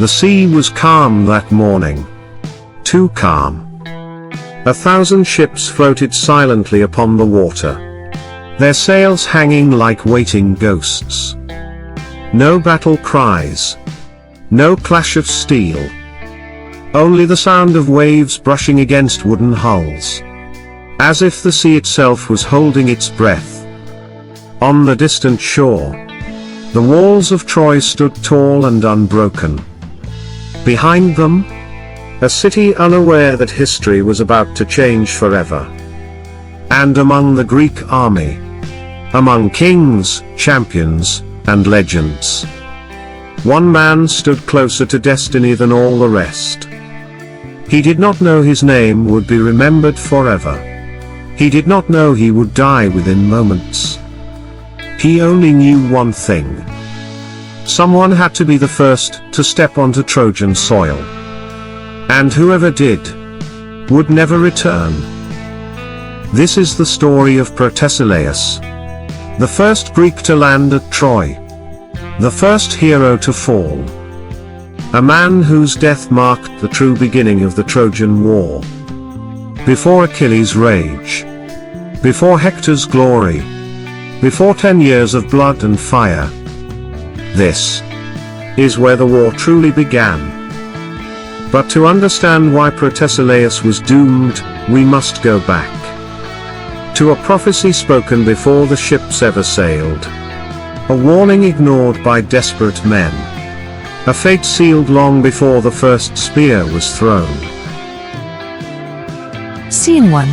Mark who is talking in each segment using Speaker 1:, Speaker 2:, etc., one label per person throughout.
Speaker 1: The sea was calm that morning. Too calm. 1,000 ships floated silently upon the water, their sails hanging like waiting ghosts. No battle cries. No clash of steel. Only the sound of waves brushing against wooden hulls, as if the sea itself was holding its breath. On the distant shore, the walls of Troy stood tall and unbroken. Behind them, a city unaware that history was about to change forever. And among the Greek army, among kings, champions, and legends, one man stood closer to destiny than all the rest. He did not know his name would be remembered forever. He did not know he would die within moments. He only knew one thing. Someone had to be the first to step onto Trojan soil. And whoever did, would never return. This is the story of Protesilaus, the first Greek to land at Troy, the first hero to fall. A man whose death marked the true beginning of the Trojan War. Before Achilles' rage, before Hector's glory, before 10 years of blood and fire. This is where the war truly began. But to understand why Protesilaus was doomed, we must go back to a prophecy spoken before the ships ever sailed. A warning ignored by desperate men. A fate sealed long before the first spear was thrown.
Speaker 2: Scene 1.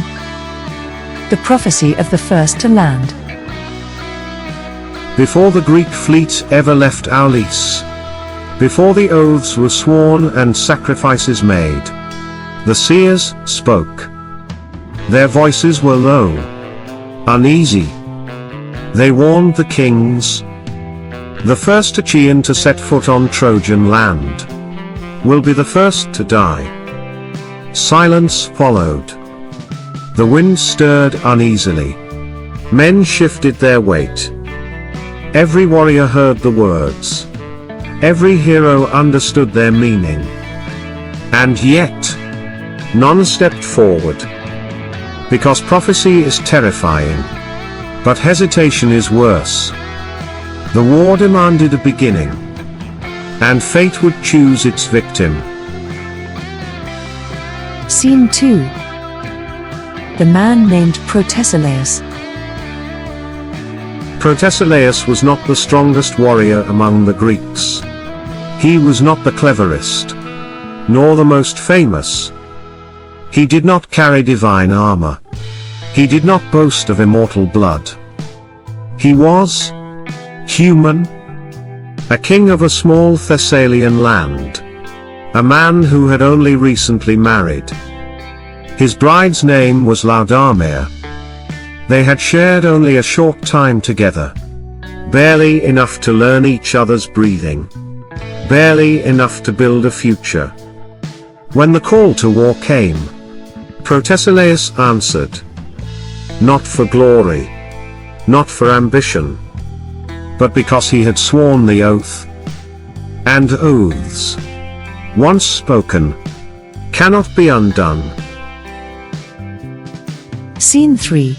Speaker 2: The prophecy of the first to land.
Speaker 1: Before the Greek fleet ever left Aulis, before the oaths were sworn and sacrifices made, the seers spoke. Their voices were low, uneasy. They warned the kings. The first Achaean to set foot on Trojan land will be the first to die. Silence followed. The wind stirred uneasily. Men shifted their weight. Every warrior heard the words. Every hero understood their meaning. And yet, none stepped forward. Because prophecy is terrifying. But hesitation is worse. The war demanded a beginning. And fate would choose its victim.
Speaker 2: Scene 2. The man named Protesilaus.
Speaker 1: Protesilaus was not the strongest warrior among the Greeks. He was not the cleverest, nor the most famous. He did not carry divine armor. He did not boast of immortal blood. He was human, a king of a small Thessalian land, a man who had only recently married. His bride's name was Laodamia. They had shared only a short time together, barely enough to learn each other's breathing, barely enough to build a future. When the call to war came, Protesilaus answered, not for glory, not for ambition, but because he had sworn the oath. And oaths, once spoken, cannot be undone.
Speaker 2: Scene 3.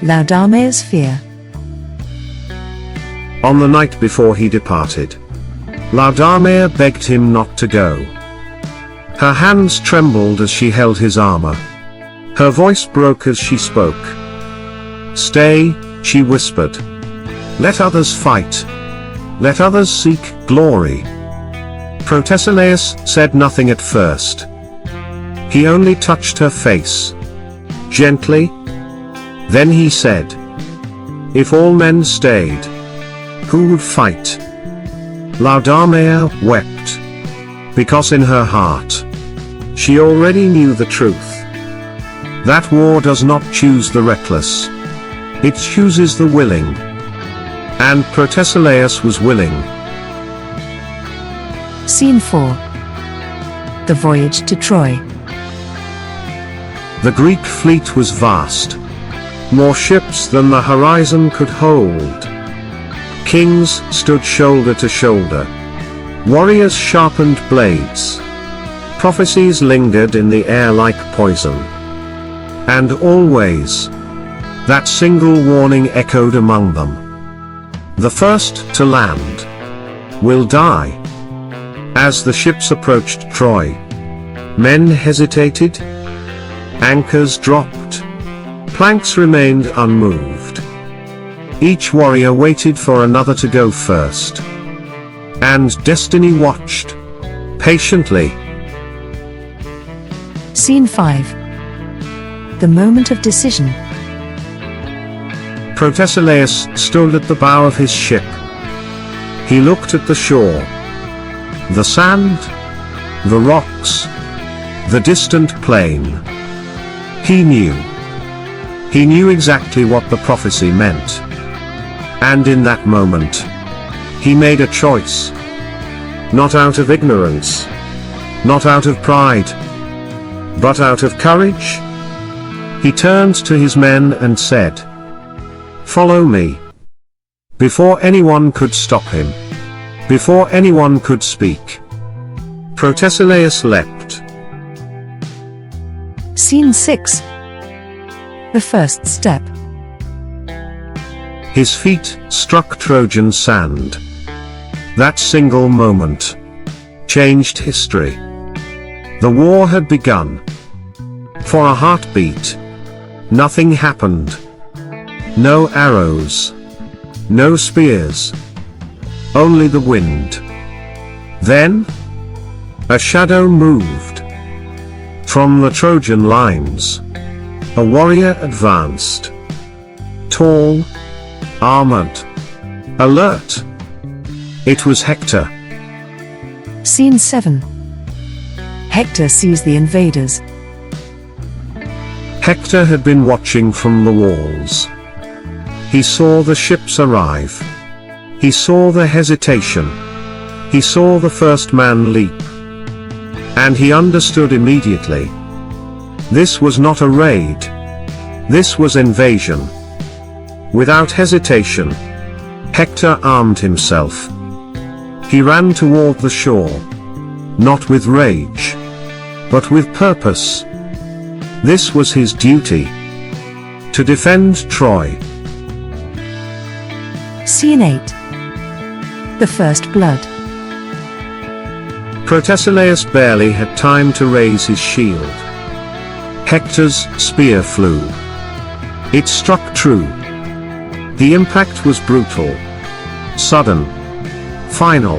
Speaker 2: Laodamia's fear.
Speaker 1: On the night before he departed, Laodamia begged him not to go. Her hands trembled as she held his armor. Her voice broke as she spoke. Stay, she whispered. Let others fight. Let others seek glory. Protesilaus said nothing at first. He only touched her face. Gently. Then he said, if all men stayed, who would fight? Laodamia wept. Because in her heart, she already knew the truth. That war does not choose the reckless. It chooses the willing. And Protesilaus was willing.
Speaker 2: Scene 4. The voyage to Troy.
Speaker 1: The Greek fleet was vast. More ships than the horizon could hold. Kings stood shoulder to shoulder. Warriors sharpened blades. Prophecies lingered in the air like poison. And always, that single warning echoed among them. The first to land will die. As the ships approached Troy, men hesitated, anchors dropped, planks remained unmoved. Each warrior waited for another to go first. And destiny watched, patiently.
Speaker 2: Scene 5. The moment of decision.
Speaker 1: Protesilaus stood at the bow of his ship. He looked at the shore. The sand, the rocks, the distant plain. He knew exactly what the prophecy meant. And in that moment, he made a choice. Not out of ignorance, not out of pride, but out of courage. He turned to his men and said, "Follow me." Before anyone could stop him, before anyone could speak, Protesilaus leapt.
Speaker 2: Scene 6. The first step.
Speaker 1: His feet struck Trojan sand. That single moment changed history. The war had begun. For a heartbeat, nothing happened. No arrows, no spears, only the wind. Then, a shadow moved. From the Trojan lines, a warrior advanced. Tall, armored, alert. It was Hector.
Speaker 2: Scene 7. Hector sees the invaders.
Speaker 1: Hector had been watching from the walls. He saw the ships arrive. He saw the hesitation. He saw the first man leap. And he understood immediately. This was not a raid. This was invasion. Without hesitation, Hector armed himself. He ran toward the shore. Not with rage, but with purpose. This was his duty. To defend Troy.
Speaker 2: Scene 8. The first blood.
Speaker 1: Protesilaus barely had time to raise his shield. Hector's spear flew. It struck true. The impact was brutal, sudden, final.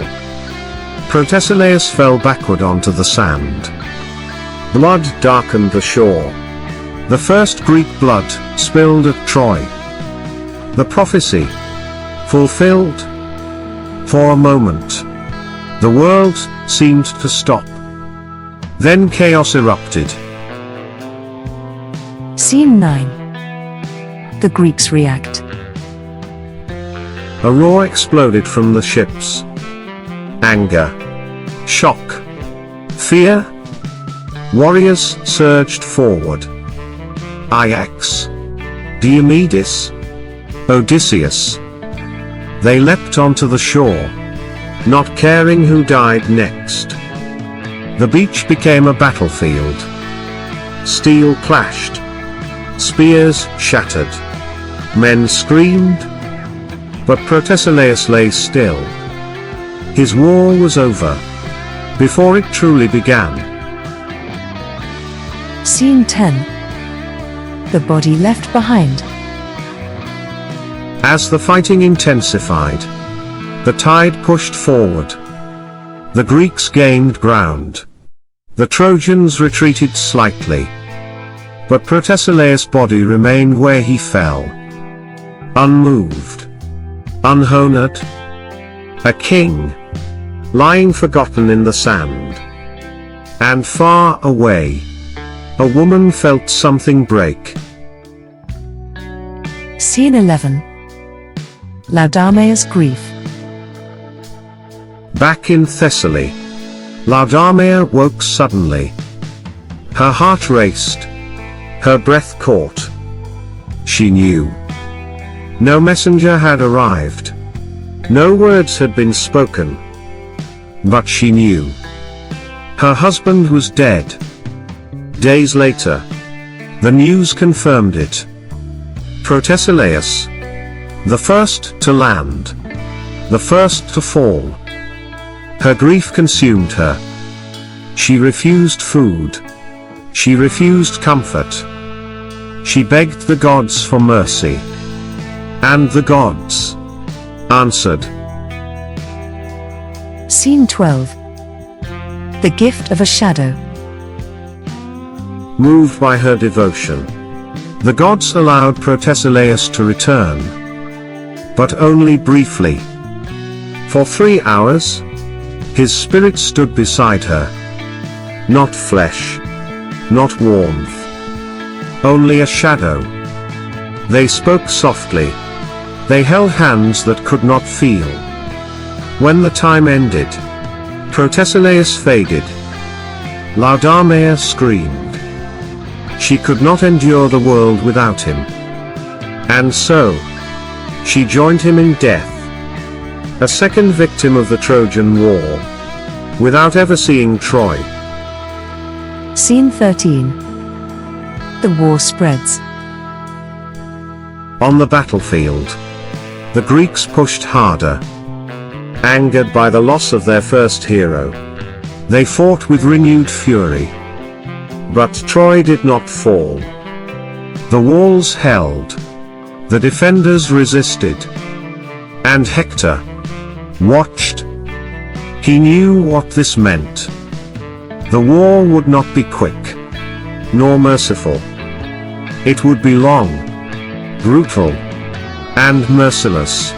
Speaker 1: Protesilaus fell backward onto the sand. Blood darkened the shore. The first Greek blood spilled at Troy. The prophecy fulfilled. For a moment, the world seemed to stop. Then chaos erupted.
Speaker 2: Scene 9. The Greeks react.
Speaker 1: A roar exploded from the ships. Anger, shock, fear. Warriors surged forward. Ajax, Diomedes, Odysseus. They leapt onto the shore, not caring who died next. The beach became a battlefield. Steel clashed. Spears shattered. Men screamed. But Protesilaus lay still. His war was over, before it truly began.
Speaker 2: Scene 10. The body left behind.
Speaker 1: As the fighting intensified, the tide pushed forward. The Greeks gained ground. The Trojans retreated slightly. But Protesilaus' body remained where he fell. Unmoved. Unhonored. A king. Lying forgotten in the sand. And far away, a woman felt something break.
Speaker 2: Scene 11. Laodamia's grief.
Speaker 1: Back in Thessaly, Laodamia woke suddenly. Her heart raced. Her breath caught. She knew. No messenger had arrived. No words had been spoken. but she knew. Her husband was dead. Days later, the news confirmed it. Protesilaus, the first to land, the first to fall. Her grief consumed her. She refused food. She refused comfort. She begged the gods for mercy. And the gods answered.
Speaker 2: Scene 12. The gift of a shadow.
Speaker 1: Moved by her devotion, the gods allowed Protesilaus to return. But only briefly. For 3 hours, his spirit stood beside her. Not flesh, not warmth, only a shadow. They spoke softly. They held hands that could not feel. When the time ended, Protesilaus faded. Laodamia screamed. She could not endure the world without him. And so, she joined him in death. A second victim of the Trojan War, without ever seeing Troy.
Speaker 2: Scene 13. The war spreads.
Speaker 1: On the battlefield, the Greeks pushed harder. Angered by the loss of their first hero, they fought with renewed fury. But Troy did not fall. The walls held. The defenders resisted. And Hector watched. He knew what this meant. The war would not be quick, nor merciful. It would be long, brutal, and merciless.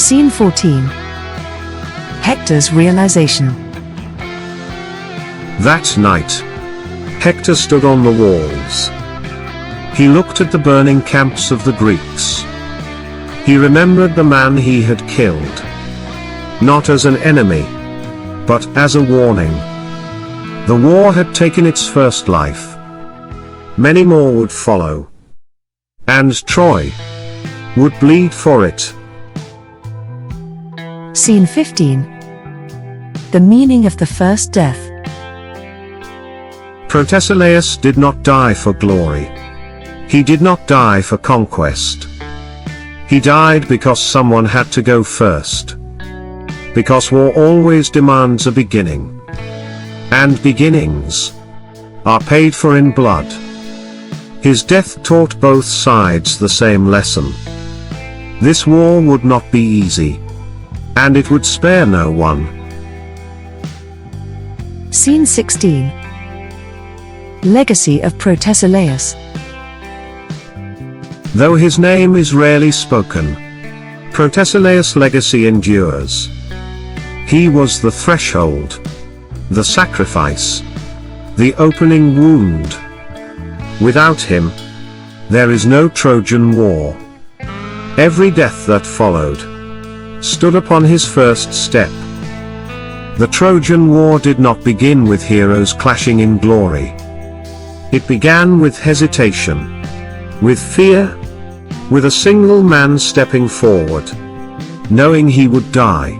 Speaker 2: Scene 14. Hector's realization.
Speaker 1: That night, Hector stood on the walls. He looked at the burning camps of the Greeks. He remembered the man he had killed. Not as an enemy, but as a warning. The war had taken its first life. Many more would follow. And Troy would bleed for it.
Speaker 2: Scene 15. The meaning of the first death.
Speaker 1: Protesilaus did not die for glory. He did not die for conquest. He died because someone had to go first. Because war always demands a beginning. And beginnings are paid for in blood. His death taught both sides the same lesson. This war would not be easy. And it would spare no one.
Speaker 2: Scene 16. Legacy of Protesilaus.
Speaker 1: Though his name is rarely spoken, Protesilaus' legacy endures. He was the threshold, the sacrifice, the opening wound. Without him, there is no Trojan War. Every death that followed stood upon his first step. The Trojan War did not begin with heroes clashing in glory. It began with hesitation, with fear, with a single man stepping forward, knowing he would die.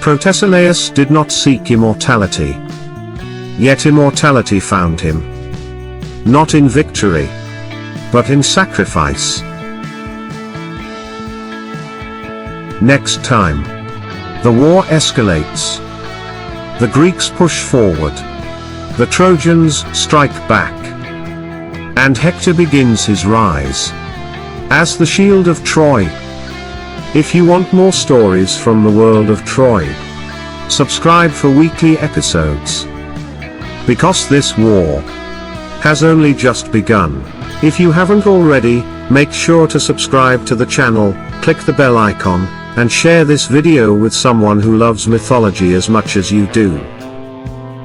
Speaker 1: Protesilaus did not seek immortality. Yet immortality found him. Not in victory, but in sacrifice. Next time, the war escalates. The Greeks push forward. The Trojans strike back. And Hector begins his rise as the shield of Troy. If you want more stories from the world of Troy, subscribe for weekly episodes. Because this war has only just begun. If you haven't already, make sure to subscribe to the channel, click the bell icon, and share this video with someone who loves mythology as much as you do.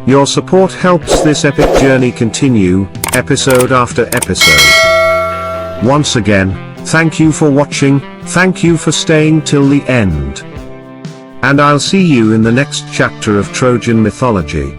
Speaker 1: Your support helps this epic journey continue, episode after episode. Once again, thank you for watching, thank you for staying till the end. And I'll see you in the next chapter of Trojan mythology.